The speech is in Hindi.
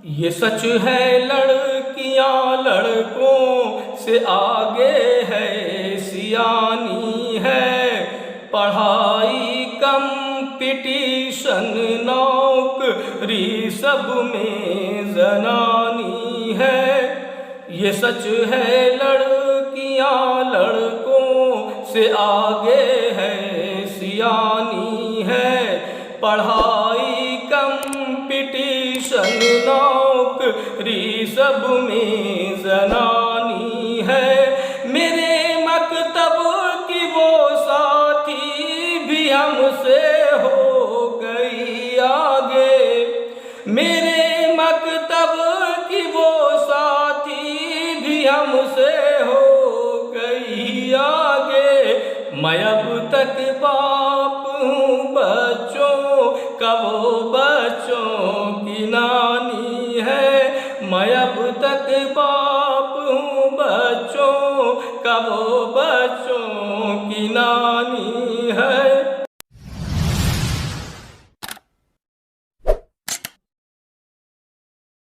ये सच है लड़कियां लड़कों से आगे है, सियानी है। पढ़ाई कंपटीशन नौकरी सब में जनानी है। ये सच है लड़कियां लड़कों से आगे है, सियानी है। पढ़ाई कंपटीशन नौकरी सब में जनानी है। मेरे मकतब की वो साथी भी हमसे हो गई आगे। मेरे मकतब की वो साथी भी हमसे हो गई आगे। मैं अब तक बाप हूँ बच्चों का, वो बच्चों की नानी है। मैं अब तक बाप हूँ बच्चों का, वो बच्चों